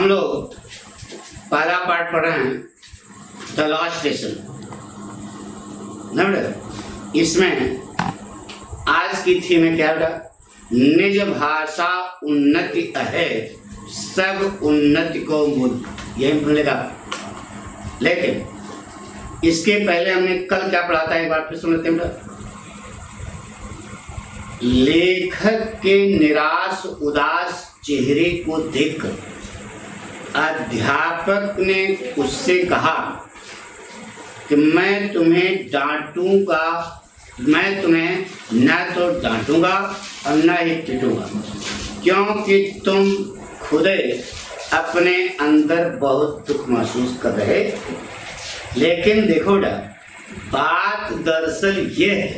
हम लोग पहला पार्ट पढ़ रहे हैं द लॉस्ट स्टेशन। इसमें आज की थीम है क्या बेटा? निज भाषा उन्नति है, सब उन्नति को मूल, यही मिलेगा। लेकिन इसके पहले हमने कल क्या पढ़ा था, एक बार फिर सुन लेते हैं बेटा। लेखक के निराश उदास चेहरे को देखकर अध्यापक ने उससे कहा कि मैं तुम्हें डांटूंगा, मैं तुम्हें न तो डांटूंगा और न ही पीटूंगा, क्योंकि तुम खुद अपने अंदर बहुत दुख महसूस कर रहे। लेकिन देखो बेटा, बात दरअसल ये है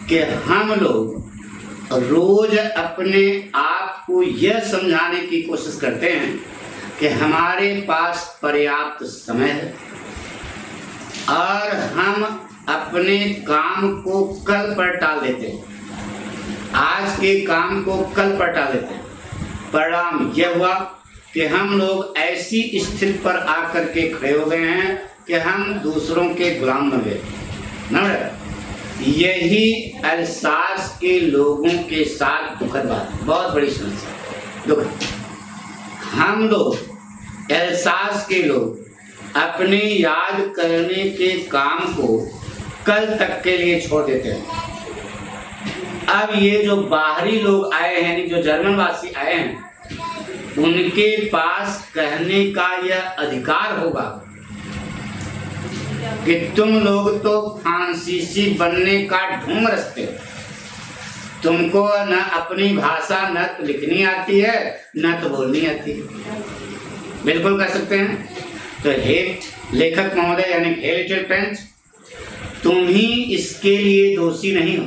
कि हम लोग रोज अपने आप को यह समझाने की कोशिश करते हैं कि हमारे पास पर्याप्त समय है और हम अपने काम को कल पर टाल देते हैं, आज के काम को कल पर टाल देते हैं। परिणाम यह हुआ कि हम लोग ऐसी स्थिति पर आकर के खड़े हो गए हैं कि हम दूसरों के गुलाम बन गए ना। यही अल्सास के लोगों के साथ दुखद बात, बहुत बड़ी समस्या दुखद। हम लोग अल्सास के लोग अपने याद करने के काम को कल तक के लिए छोड़ देते हैं। अब ये जो बाहरी लोग आए हैं, जो जर्मन वासी आए हैं, उनके पास कहने का यह अधिकार होगा कि तुम लोग तो फ्रांसीसी बनने का ढूंढ रखते हो, तुमको न अपनी भाषा न तो लिखनी आती है न तो बोलनी आती है। बिल्कुल कह सकते हैं। तो हे लेखक महोदय यानी हे लिटिल फ्रेंड्स, तुम ही इसके लिए दोषी नहीं हो।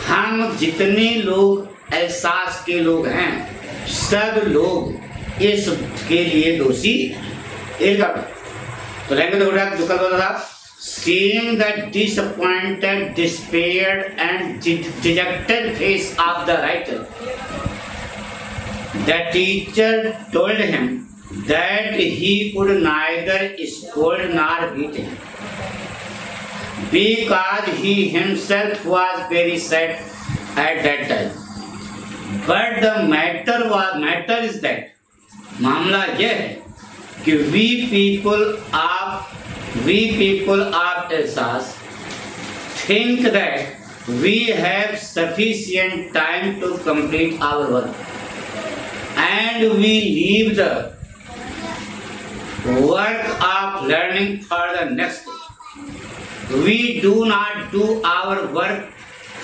हम जितने लोग एहसास के लोग हैं, सब लोग इसके लिए दोषी एक। तो लेंगे तो जो कल बोला था, seeing the disappointed, despaired and dejected face of the writer, the teacher told him that he could neither scold nor beat him, because he himself was very sad at that time. But the matter is that, मामला यह है कि we people of Alsace think that we have sufficient time to complete our work, and we leave the work of learning for the next. We do not do our work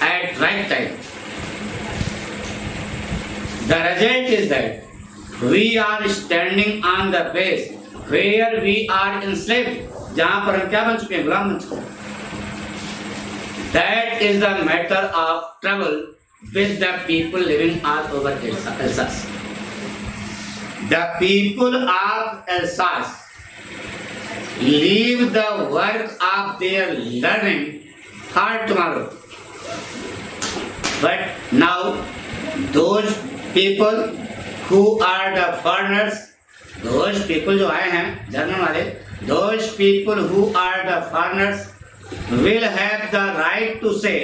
at right time. The result is that we are standing on the place where we are enslaved, जहां पर हम क्या बन चुके हैं? गुलाम बन चुके हैं। That is the matter of trouble with the people living all over Alsace. The people of Alsace leave the work of their learning for tomorrow. But now those people who are the foreigners, those people जो आए हैं German वाले, those people who are the foreigners will have the right to say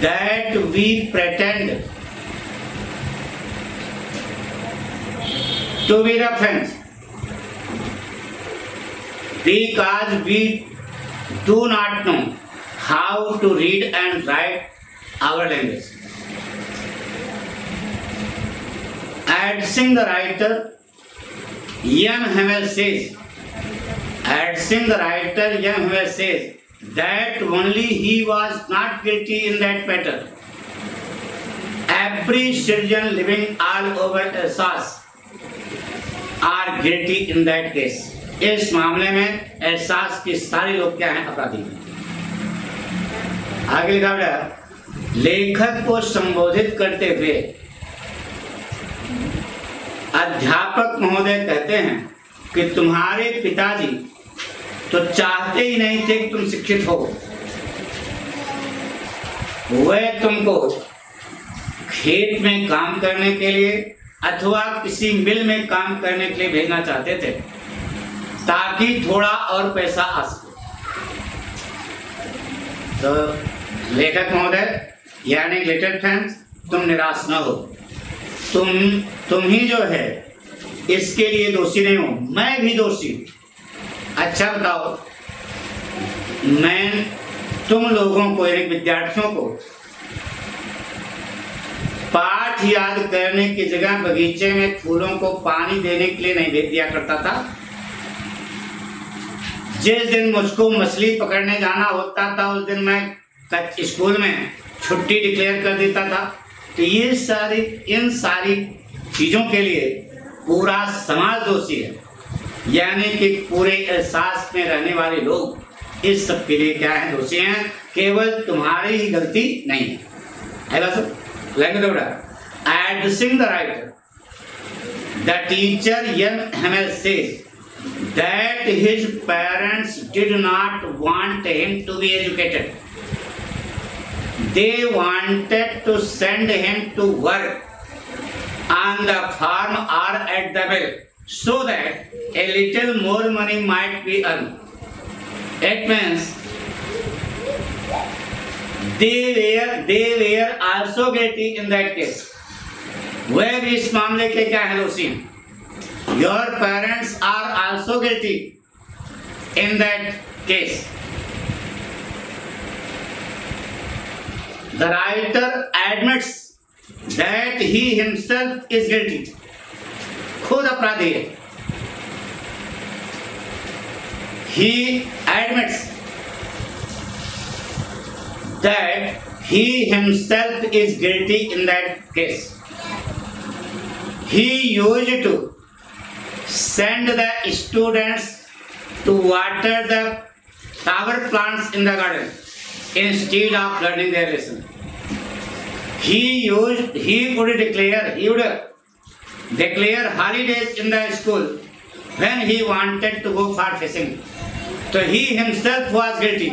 that we pretend to be the friends because we do not know how to read and write our language. Addressing the writer, Jan Hamel says that only he was not guilty in that matter. Every citizen living all over Alsace are guilty in that case. इस मामले में एहसास के सारे लोग क्या हैं? अपराधी। आगे लिखा है, लेखक को संबोधित करते हुए अध्यापक महोदय कहते हैं कि तुम्हारे पिताजी तो चाहते ही नहीं थे कि तुम शिक्षित हो, वे तुमको खेत में काम करने के लिए अथवा किसी मिल में काम करने के लिए भेजना चाहते थे ताकि थोड़ा और पैसा आ सके। तो लेखक महोदय यानी लिटिल फ्रेंड्स, तुम निराश न हो। तुम ही जो है इसके लिए दोषी नहीं हो, मैं भी दोषी हूं। अच्छा बताओ, मैं तुम लोगों को यानी विद्यार्थियों को पाठ याद करने की जगह बगीचे में फूलों को पानी देने के लिए नहीं भेज दिया करता था। जिस दिन मुझको मछली पकड़ने जाना होता था उस दिन मैं स्कूल में छुट्टी डिक्लेयर कर देता था। तो इन सारी चीज़ों के लिए पूरा समाज दोषी है, यानी कि पूरे एहसास में रहने वाले लोग इस सब के लिए क्या है, दोषी हैं। केवल तुम्हारी ही गलती नहीं है। Addressing the writer, the teacher Hamel says that his parents did not want him to be educated. They wanted to send him to work on the farm or at the mill so that a little more money might be earned. It means they were also guilty in that case. वह भी इस मामले के क्या है, दोषी हैं। Your parents are also guilty in that case. The writer admits that he himself is guilty. खुद अपराधी है। He admits that he himself is guilty in that case. He used to send the students to water the flower plants in the garden instead of learning their lesson. He would declare holidays in the school when he wanted to go for fishing. So he himself was guilty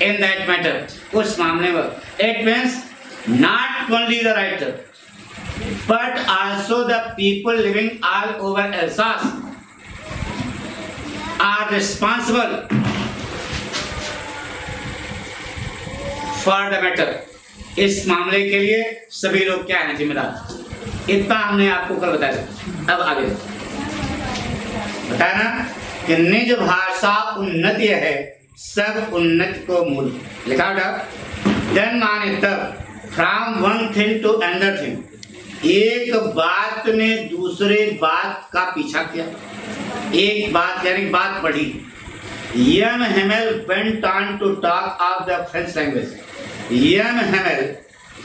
in that matter. उस मामले में it means not only the writer but also the people living all over Alsace are responsible for the matter. इस मामले के लिए सभी लोग क्या हैं, जिम्मेदार। इतना हमने आपको कल बताया। अब आगे बताया ना कि निज भाषा उन्नति है, सब उन्नति को मूल। लिखा बेटा, देन माने तब from one thing to another thing, एक बात ने दूसरे बात का पीछा किया। एक बात यानी बात बढ़ी। यम हेमेल went on to talk of the French language. यम हेमेल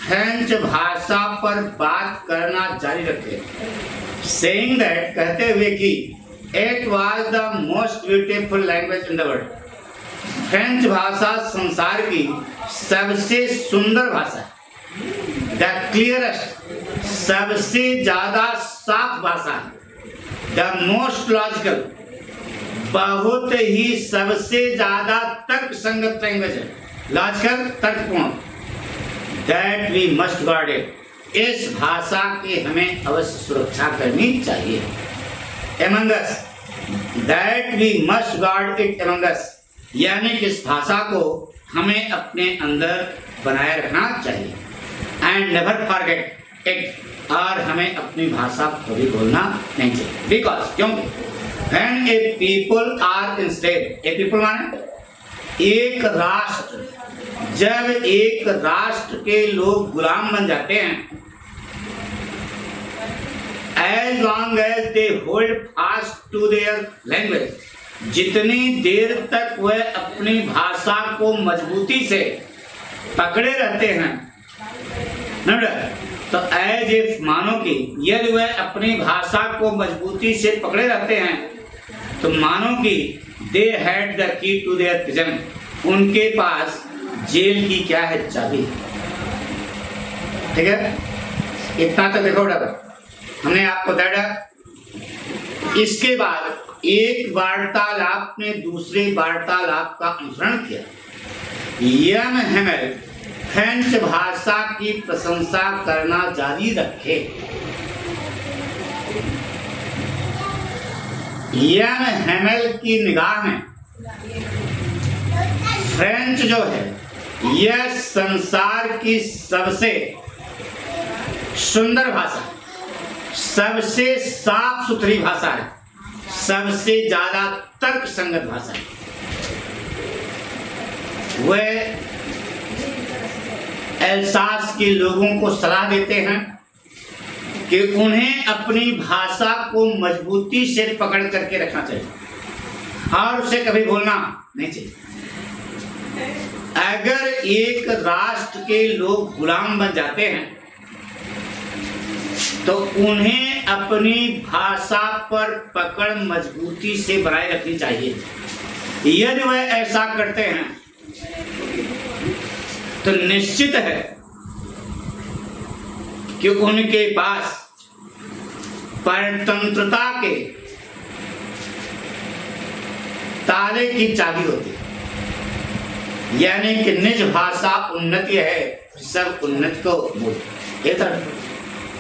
फ्रेंच भाषा पर बात करना जारी रखे, saying that, कहते हुए कि it was the most beautiful language in the world. French भाषा संसार की सबसे सुंदर भाषा है। The clearest, सबसे ज्यादा साफ भाषा है। The most logical, बहुत ही सबसे ज्यादा तर्क संगत लैंग्वेज है। लॉजिकल, तर्कपूर्ण। That we must guard it, इस भाषा की हमें अवश्य सुरक्षा करनी चाहिए। Among us, that we must guard it among us, यानी कि इस भाषा को हमें अपने अंदर बनाए रखना चाहिए। And never forget it, और हमें अपनी भाषा को भी भूलना नहीं चाहिए। Because, क्योंकि when a people are enslaved, a people माने एक राष्ट्र, जब एक राष्ट्र के लोग गुलाम बन जाते हैं, as long as they hold fast to their language, जितनी देर तक वह अपनी भाषा को मजबूती से पकड़े रहते हैं, तो एज इफ मानो कि यदि वह अपनी भाषा को मजबूती से पकड़े रहते हैं, तो मानो कि they had the key to their prison, उनके पास जेल की क्या है, चाबी। ठीक है, इतना तो देखो बेटा, हमने आपको बताया। इसके बाद एक वार्तालाप ने दूसरे वार्तालाप का अनुसरण किया। यम हेमेल फ्रेंच भाषा की प्रशंसा करना जारी रखे। एम हेमेल की निगाह में फ्रेंच जो है यह संसार की सबसे सुंदर भाषा, सबसे साफ सुथरी भाषा है, सबसे ज्यादा तर्क संगत भाषा है। वह एल्सास के लोगों को सलाह देते हैं कि उन्हें अपनी भाषा को मजबूती से पकड़ करके रखना चाहिए और उसे कभी भूलना नहीं चाहिए। अगर एक राष्ट्र के लोग गुलाम बन जाते हैं तो उन्हें अपनी भाषा पर पकड़ मजबूती से बनाए रखनी चाहिए। यदि वह ऐसा करते हैं तो निश्चित है कि उनके पास परतंत्रता के ताले की चाबी होती है, यानी कि निज भाषा उन्नति है, सब उन्नति को मूल।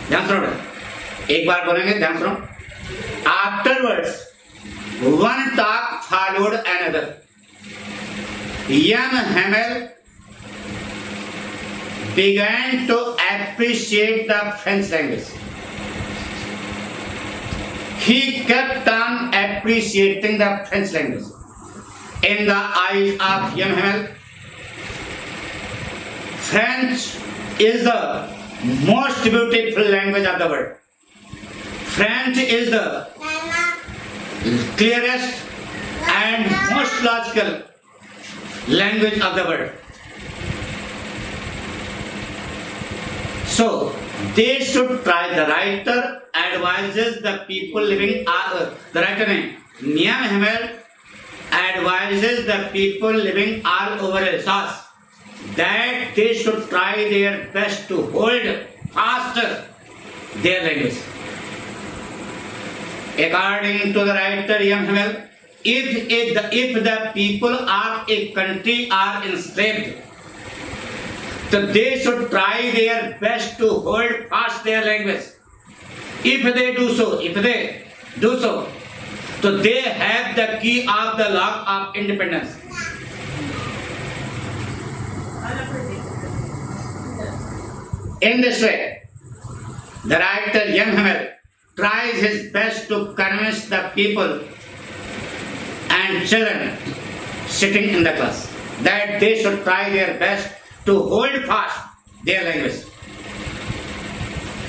ध्यान सुनो, एक बार बोलेंगे, ध्यान सुनो। Afterwards one talk followed another. M Hamel began to appreciate the French language. He kept on appreciating the French language. In the eyes of M. Hamel, French is the most beautiful language of the world. French is the clearest and most logical language of the world. So they should try. The writer advises the people living. The writer name M. Hamel advises the people living all over Alsace that they should try their best to hold fast their language. According to the writer M. Hamel, if the people of a country are enslaved, so they should try their best to hold fast their language. If they do so, so they have the key of the lock of independence. In this way, the writer M. Hamel tries his best to convince the people and children sitting in the class that they should try their best to hold fast their language.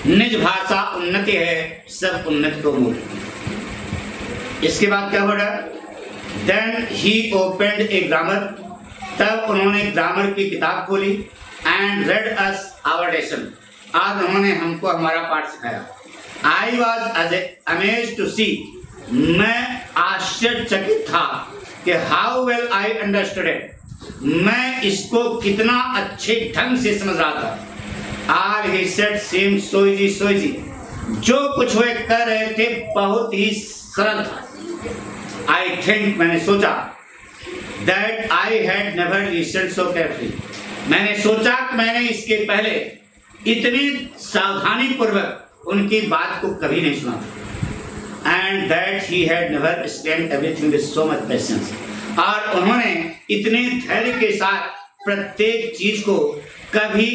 निज भाषा उन्नति है, सब उन्नति को मूल। इसके बाद क्या हो रहा? Then he opened a grammar. तब उन्होंने ग्रामर की किताब खोली and read us our lesson. आज उन्होंने हमको हमारा पाठ सिखाया। I was amazed to see. मैं आश्चर्यचकित था कि how well I understood it. मैं इसको कितना अच्छे ढंग से समझ रहा था। All he said seemed so easy. जो कुछ वे कर रहे थे बहुत ही सरल था। I think, मैंने सोचा, that I had never listened so carefully. मैंने सोचा कि मैंने इसके पहले इतनी सावधानी पूर्वक उनकी बात को कभी नहीं सुना था। And that he had never explained everything with so much patience. और उन्होंने इतने धैर्य के साथ प्रत्येक चीज को कभी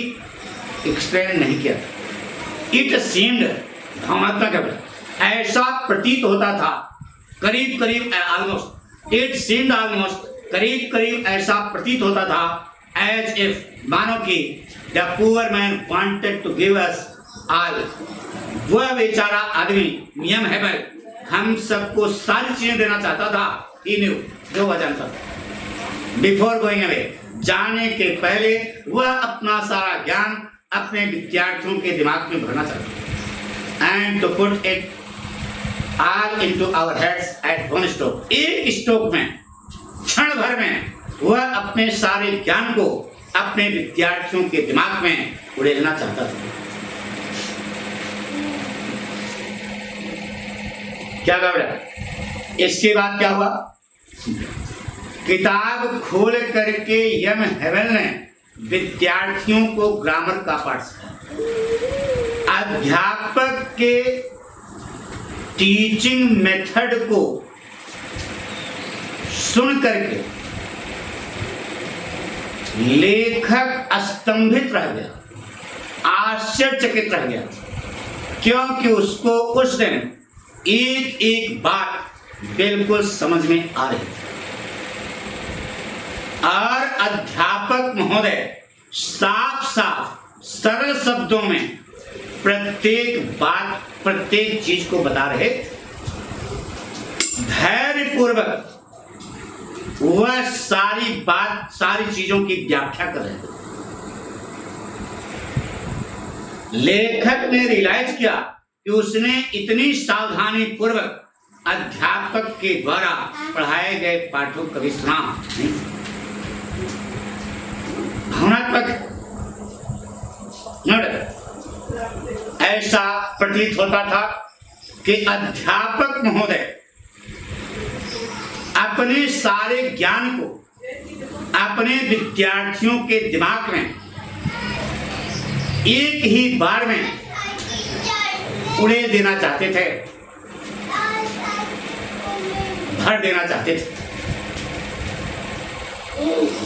एक्सप्लेन नहीं किया। इट सीम्ड, भावनात्मक, ऐसा प्रतीत होता था, करीब करीब ऑलमोस्ट, इट सीम्ड ऑलमोस्ट, करीब करीब ऐसा प्रतीत होता था, एज इफ, मानो कि the poor man wanted to give us all, वह बेचारा आदमी एम हेमेल हम सबको सारी चीजें देना चाहता था। He knew, जो वह जानता था। बिफोर गोइंग अवे, जाने के पहले वह अपना सारा ज्ञान अपने विद्यार्थियों के दिमाग में भरना चाहता, and to put it all into our heads at one stroke. एक स्ट्रोक में, क्षण भर में वह अपने सारे ज्ञान को अपने विद्यार्थियों के दिमाग में उड़ेलना चाहता था। क्या गड़बड़? इसके बाद क्या हुआ? किताब खोल करके एम हेमेल ने विद्यार्थियों को ग्रामर का पाठ सिखाया। अध्यापक के टीचिंग मेथड को सुन करके लेखक स्तंभित रह गया, आश्चर्यचकित रह गया, क्योंकि उसको उस दिन एक एक बात बिल्कुल समझ में आ रही थी और अध्यापक महोदय साफ साफ सरल शब्दों में प्रत्येक बात, प्रत्येक चीज को बता रहे थे। धैर्यपूर्वक वह सारी बात, सारी चीजों की व्याख्या कर रहे थे। लेखक ने रियलाइज किया कि उसने इतनी सावधानी पूर्वक अध्यापक के द्वारा पढ़ाए गए पाठों कभी सुना नहीं। भावनात्मक ऐसा प्रतीत होता था कि अध्यापक महोदय अपने सारे ज्ञान को अपने विद्यार्थियों के दिमाग में एक ही बार में उड़े देना चाहते थे, भर देना चाहते थे।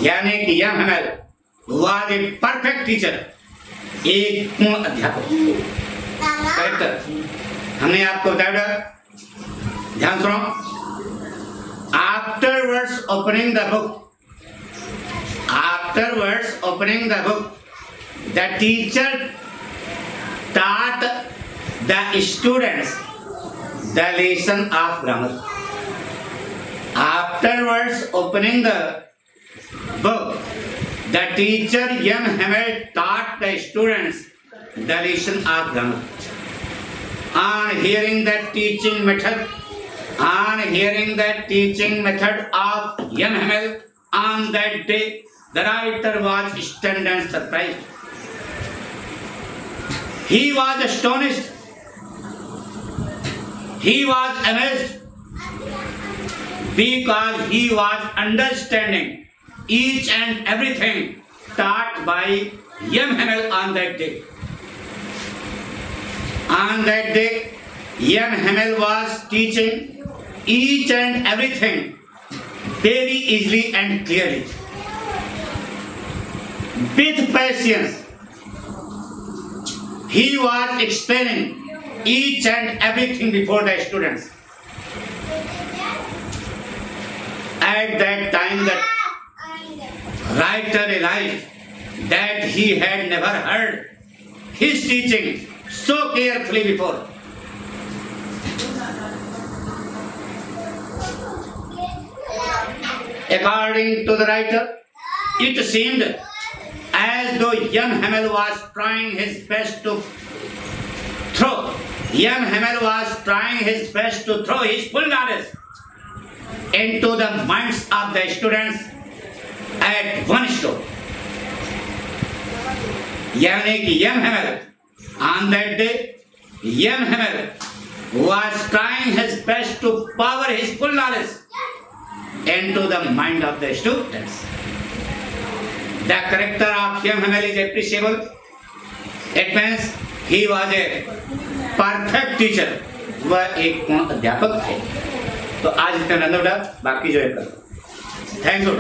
यानी कि यह हमें वाज ए परफेक्ट टीचर, एक पूर्ण अध्यापक। करेक्ट, हमने आपको बताया, ध्यान सुनो। Afterwards opening the book, the teacher taught the students the lesson of grammar. Afterwards opening the book, the teacher M. Hamel taught the students the lesson of grammar. On hearing that teaching method of M. Hamel on that day, the writer was stunned and surprised. He was astonished. He was amazed because he was understanding each and everything taught by M. Hamel on that day. On that day, M. Hamel was teaching each and everything very easily and clearly. With patience, he was explaining each and everything before the students. At that time, the writer realized that he had never heard his teaching so carefully before. According to the writer, it seemed as though M. Hamel was trying his best to throw his full knowledge into the minds of the students at one stroke. यानी कि M. Hamel, on that day, M. Hamel was trying his best to power his full knowledge into the mind of the students. The character of M. Hamel is appreciable. It means he was a perfect teacher. वह एक पूर्ण अध्यापक थे। तो आज इतना number, बाकी जो है थैंक यू।